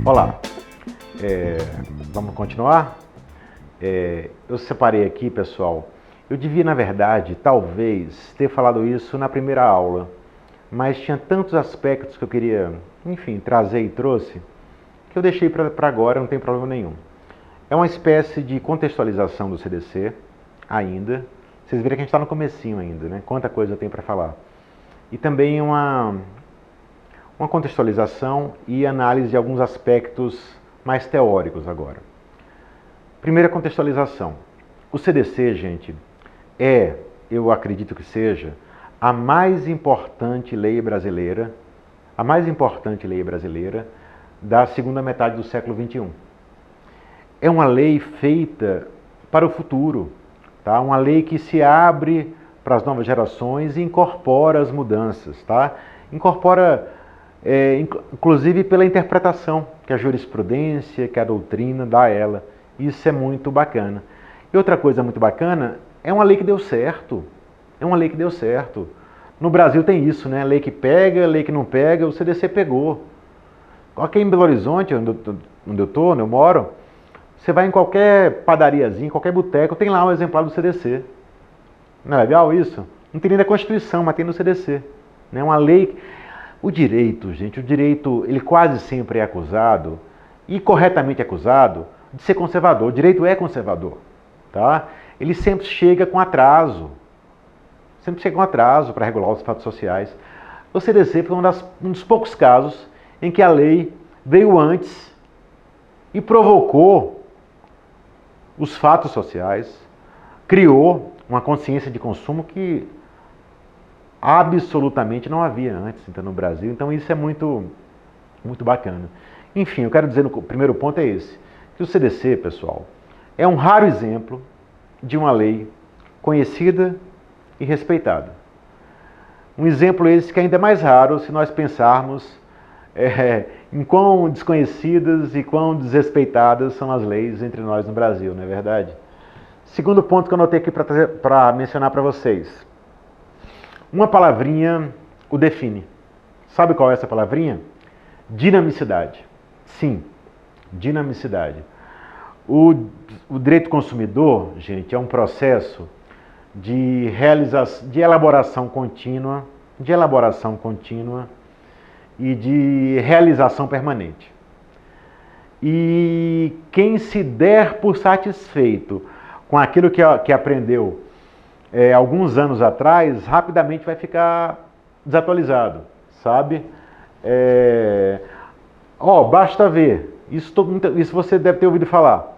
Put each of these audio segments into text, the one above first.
Olá, é, vamos continuar? Eu separei aqui, pessoal, eu devia, na verdade, talvez, ter falado isso na primeira aula, mas tinha tantos aspectos que eu queria, enfim, trazer e trouxe, que eu deixei para agora, não tem problema nenhum. É uma espécie de contextualização do CDC, ainda. Vocês viram que a gente está no comecinho ainda, né? Quanta coisa tem para falar. E também uma contextualização e análise de alguns aspectos mais teóricos agora. Primeira contextualização. O CDC, gente, eu acredito que seja, a mais importante lei brasileira, da segunda metade do século XXI. É uma lei feita para o futuro, tá? Uma lei que se abre para as novas gerações e incorpora as mudanças, tá? Incorpora, inclusive pela interpretação que a jurisprudência, que a doutrina dá a ela. Isso é muito bacana. E outra coisa muito bacana, é uma lei que deu certo. É uma lei que deu certo. No Brasil tem isso, né? Lei que pega, lei que não pega, o CDC pegou. Aqui em Belo Horizonte, onde eu moro, você vai em qualquer padariazinha, qualquer boteco, tem lá um exemplar do CDC. Não é legal isso? Não tem nem da Constituição, mas tem no CDC. Né? Uma lei... O direito, gente, ele quase sempre é acusado, e corretamente acusado, de ser conservador. O direito é conservador. Tá? Ele sempre chega com atraso. Sempre chega com atraso para regular os fatos sociais. O CDC foi um dos poucos casos em que a lei veio antes e provocou os fatos sociais, criou uma consciência de consumo que absolutamente não havia antes, então, no Brasil. Então isso é muito, muito bacana. Enfim, eu quero dizer, o primeiro ponto é esse, que o CDC, pessoal, é um raro exemplo de uma lei conhecida e respeitada. Um exemplo esse que é ainda mais raro se nós pensarmos em quão desconhecidas e quão desrespeitadas são as leis entre nós no Brasil, não é verdade? Segundo ponto que eu anotei aqui para mencionar para vocês. Uma palavrinha o define. Sabe qual é essa palavrinha? Dinamicidade. Sim, dinamicidade. O direito consumidor, gente, é um processo de elaboração contínua e de realização permanente. E quem se der por satisfeito com aquilo que aprendeu alguns anos atrás, rapidamente vai ficar desatualizado, sabe? Basta ver, isso você deve ter ouvido falar,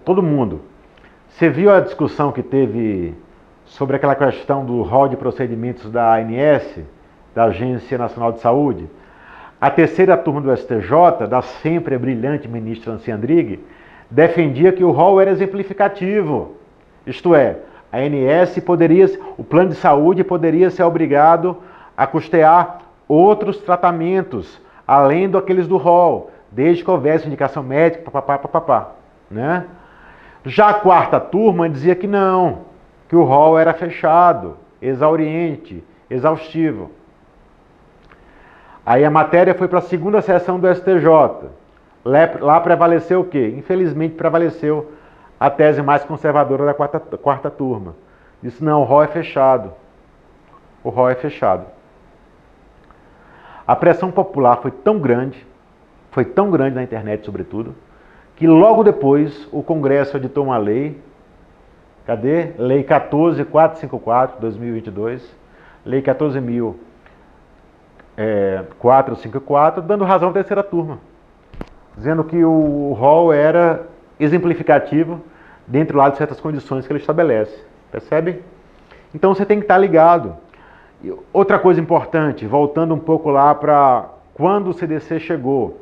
todo mundo. Você viu a discussão que teve sobre aquela questão do rol de procedimentos da ANS, da Agência Nacional de Saúde? A terceira turma do STJ, da sempre brilhante ministra Nancy Andrighi, defendia que o rol era exemplificativo. Isto é, a ANS o plano de saúde poderia ser obrigado a custear outros tratamentos, além daqueles do rol, desde que houvesse indicação médica, né? Já a quarta turma dizia que não, que o rol era fechado, exauriente, exaustivo. Aí a matéria foi para a segunda sessão do STJ. Lá prevaleceu o quê? Infelizmente prevaleceu a tese mais conservadora da quarta turma. Disse, não, o rol é fechado. O rol é fechado. A pressão popular foi tão grande na internet sobretudo, que logo depois o Congresso editou uma lei, cadê? Lei 14.454, 2022, Lei 14.454, dando razão à terceira turma, dizendo que o rol era exemplificativo dentro lá de certas condições que ele estabelece. Percebe? Então você tem que estar ligado. E outra coisa importante, voltando um pouco lá para quando o CDC chegou.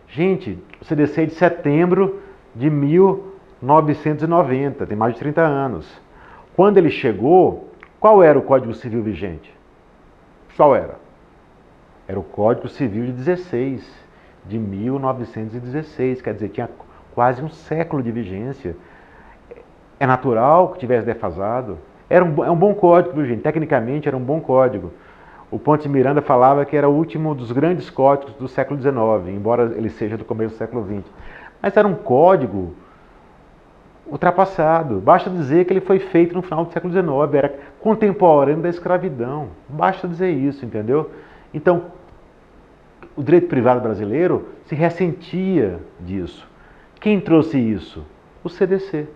Gente, o CDC é de setembro de 1990, tem mais de 30 anos. Quando ele chegou, qual era o Código Civil vigente? Qual era? Era o Código Civil de 1916, quer dizer, tinha quase um século de vigência. É natural que tivesse defasado. É um bom código, gente. Tecnicamente era um bom código. O Ponte Miranda falava que era o último dos grandes códigos do século XIX, embora ele seja do começo do século XX. Mas era um código ultrapassado. Basta dizer que ele foi feito no final do século XIX, era contemporâneo da escravidão. Basta dizer isso, entendeu? Então, o direito privado brasileiro se ressentia disso. Quem trouxe isso? O CDC.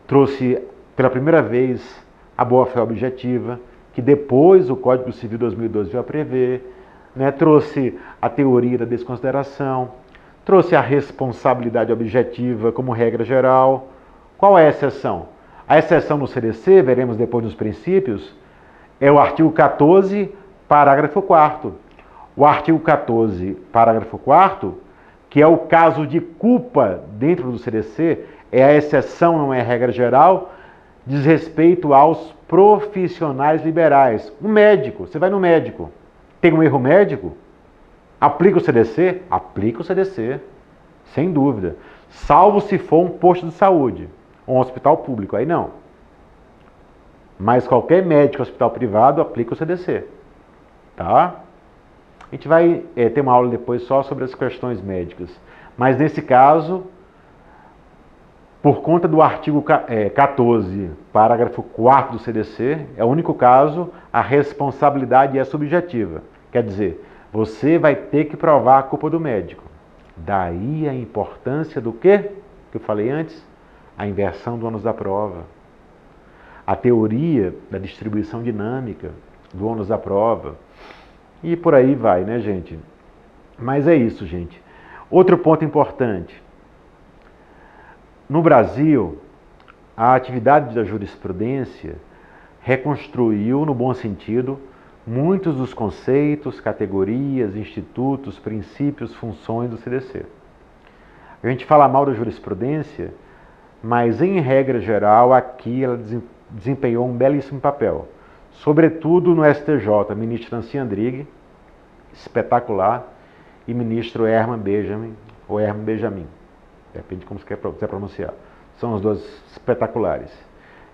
Trouxe pela primeira vez a boa-fé objetiva, que depois o Código Civil 2012 veio a prever, né? Trouxe a teoria da desconsideração, trouxe a responsabilidade objetiva como regra geral. Qual é a exceção? A exceção no CDC, veremos depois nos princípios, é o artigo 14, parágrafo 4º. O artigo 14, parágrafo 4º, que é o caso de culpa dentro do CDC, é a exceção, não é a regra geral, diz respeito aos profissionais liberais. Um médico, você vai no médico, tem um erro médico, aplica o CDC? Aplica o CDC, sem dúvida. Salvo se for um posto de saúde, um hospital público, aí não. Mas qualquer médico, hospital privado, aplica o CDC. Tá? A gente vai ter uma aula depois só sobre as questões médicas. Mas nesse caso, por conta do artigo 14, parágrafo 4º do CDC, é o único caso, a responsabilidade é subjetiva. Quer dizer, você vai ter que provar a culpa do médico. Daí a importância do quê? Que eu falei antes? A inversão do ônus da prova. A teoria da distribuição dinâmica do ônus da prova. E por aí vai, né, gente? Mas é isso, gente. Outro ponto importante. No Brasil, a atividade da jurisprudência reconstruiu, no bom sentido, muitos dos conceitos, categorias, institutos, princípios, funções do CDC. A gente fala mal da jurisprudência, mas em regra geral, aqui ela desempenhou um belíssimo papel. Sobretudo no STJ, ministro Nancy Andrighi, espetacular, e ministro Herman Benjamin, ou Herman Benjamin, depende de como você quiser pronunciar. São os dois espetaculares.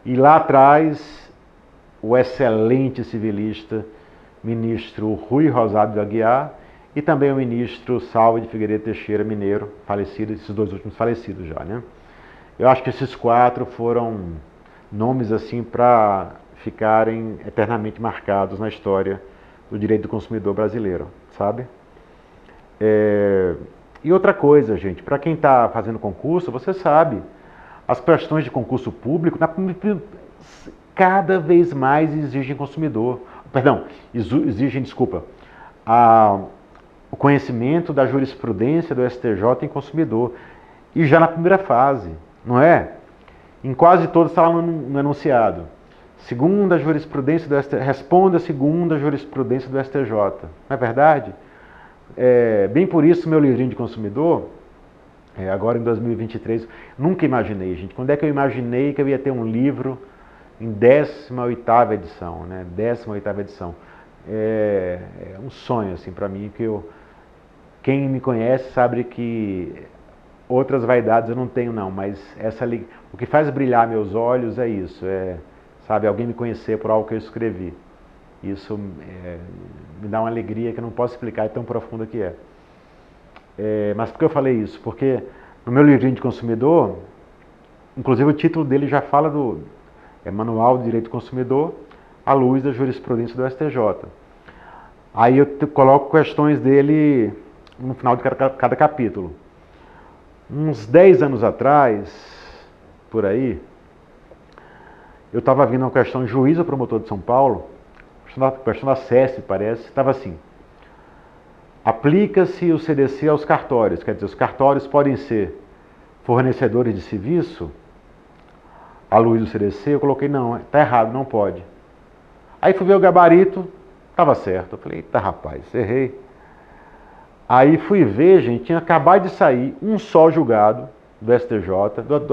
E lá atrás, o excelente civilista, ministro Rui Rosado de Aguiar, e também o ministro Salvo de Figueiredo Teixeira, mineiro, falecido, esses dois últimos falecidos já, né? Eu acho que esses 4 foram nomes assim para ficarem eternamente marcados na história do direito do consumidor brasileiro, sabe? E outra coisa, gente, para quem está fazendo concurso, você sabe, as questões de concurso público cada vez mais exigem o conhecimento da jurisprudência do STJ em consumidor. E já na primeira fase, não é? Em quase todos está lá no enunciado. Segundo a jurisprudência do STJ, responda segundo a jurisprudência do STJ. Não é verdade? Bem por isso, meu livrinho de consumidor, agora em 2023, nunca imaginei, gente. Quando é que eu imaginei que eu ia ter um livro em 18ª edição, né? 18ª edição. É um sonho, assim, para mim, que quem me conhece sabe que outras vaidades eu não tenho, não, mas o que faz brilhar meus olhos é isso, sabe, alguém me conhecer por algo que eu escrevi. Isso me dá uma alegria que eu não posso explicar, é tão profunda que é. Mas por que eu falei isso? Porque no meu livrinho de consumidor, inclusive o título dele já fala Manual de Direito do Consumidor à luz da jurisprudência do STJ. Aí eu coloco questões dele no final de cada capítulo. Uns 10 anos atrás, por aí, eu estava vendo uma questão de juiz ou promotor de São Paulo, questão da SESP, parece, estava assim: aplica-se o CDC aos cartórios, quer dizer, os cartórios podem ser fornecedores de serviço à luz do CDC. Eu coloquei, não, está errado, não pode. Aí fui ver o gabarito, estava certo. Eu falei, eita rapaz, errei. Aí fui ver, gente, tinha acabado de sair um só julgado do STJ,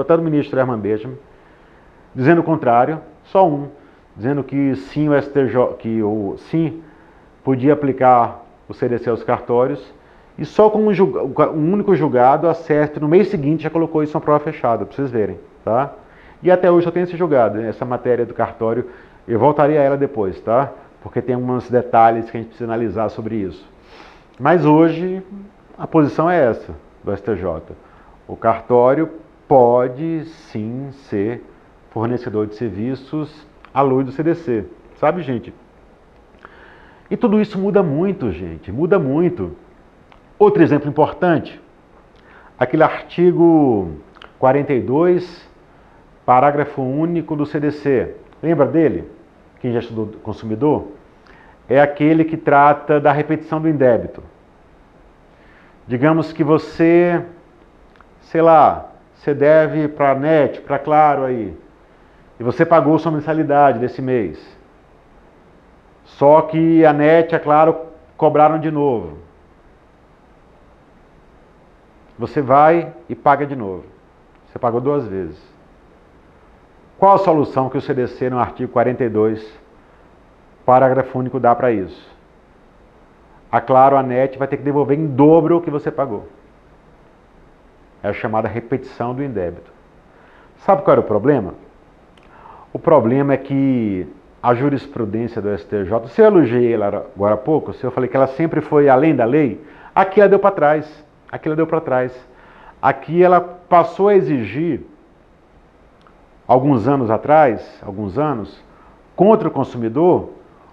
até do ministro Herman Benjamin, dizendo o contrário, só um, dizendo que sim, o STJ, sim podia aplicar o CDC aos cartórios, e só com um único julgado, a SESP no mês seguinte já colocou isso na prova fechada, para vocês verem, tá? E até hoje só tem esse julgado, essa matéria do cartório, eu voltaria a ela depois, tá? porque tem alguns detalhes que a gente precisa analisar sobre isso. Mas hoje a posição é essa do STJ. O cartório pode sim ser fornecedor de serviços à luz do CDC. Sabe, gente? E tudo isso muda muito, gente. Muda muito. Outro exemplo importante, aquele artigo 42, parágrafo único do CDC. Lembra dele? Quem já estudou consumidor? É aquele que trata da repetição do indébito. Digamos que você, sei lá, você deve para a NET, para Claro aí, e você pagou sua mensalidade desse mês. Só que a NET e a Claro cobraram de novo. Você vai e paga de novo. Você pagou 2 vezes. Qual a solução que o CDC no artigo 42, parágrafo único, dá para isso? A Claro, a NET vai ter que devolver em dobro o que você pagou. É a chamada repetição do indébito. Sabe qual era o problema? O problema é que a jurisprudência do STJ, se eu elogiei ela agora há pouco, se eu falei que ela sempre foi além da lei, aqui ela deu para trás. Aqui ela deu para trás. Aqui ela passou a exigir, alguns anos atrás, contra o consumidor,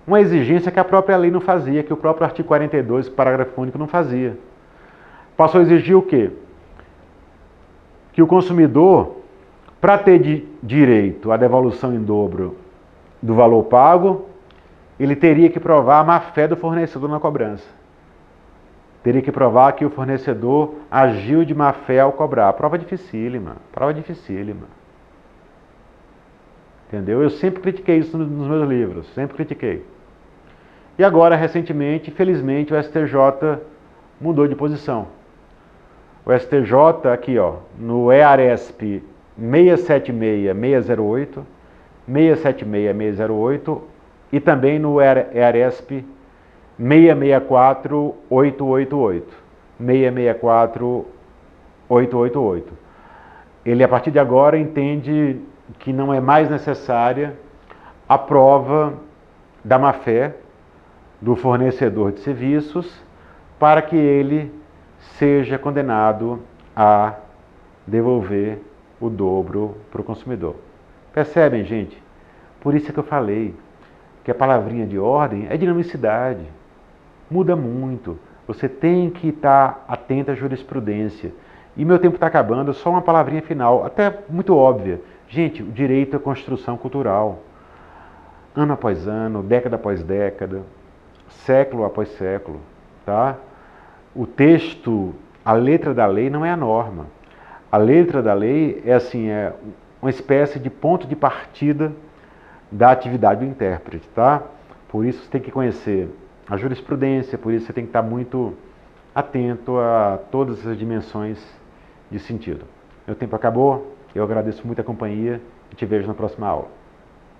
uma exigência que a própria lei não fazia, que o próprio artigo 42, parágrafo único, não fazia. Passou a exigir o quê? Que o consumidor, para ter direito à devolução em dobro do valor pago, ele teria que provar a má-fé do fornecedor na cobrança. Teria que provar que o fornecedor agiu de má-fé ao cobrar. Prova dificílima, prova dificílima. Entendeu? Eu sempre critiquei isso nos meus livros, sempre critiquei. E agora, recentemente, felizmente, o STJ mudou de posição. O STJ, aqui ó, no EARESP 676-608, 676-608 e também no EARESP 664-888. 664-888. Ele, a partir de agora, entende que não é mais necessária a prova da má-fé do fornecedor de serviços para que ele seja condenado a devolver o dobro para o consumidor. Percebem, gente? Por isso é que eu falei que a palavrinha de ordem é dinamicidade. Muda muito. Você tem que estar atento à jurisprudência. E meu tempo está acabando, só uma palavrinha final, até muito óbvia. Gente, o direito é construção cultural. Ano após ano, década após década, século após século, tá? O texto, a letra da lei não é a norma. A letra da lei é assim, é uma espécie de ponto de partida da atividade do intérprete, tá? Por isso você tem que conhecer a jurisprudência, por isso você tem que estar muito atento a todas essas dimensões de sentido. Meu tempo acabou, eu agradeço muito a companhia e te vejo na próxima aula.